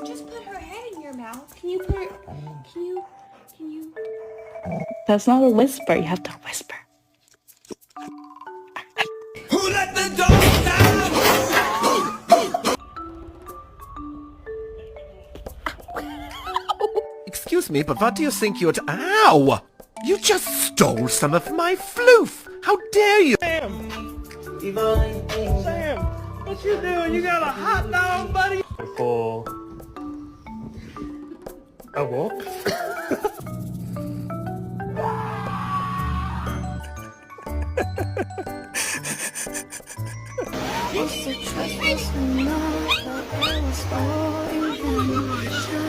Just put her head in your mouth. Can you put her? Can you? That's not a whisper. You have to whisper. Who let the dogs down? Excuse me, but what do you think you're... Ow! You just stole some of my floof! How dare you! Sam, what you doing? You got a hot dog, buddy? For a walk? Used to trust was enough, but it was all in vain.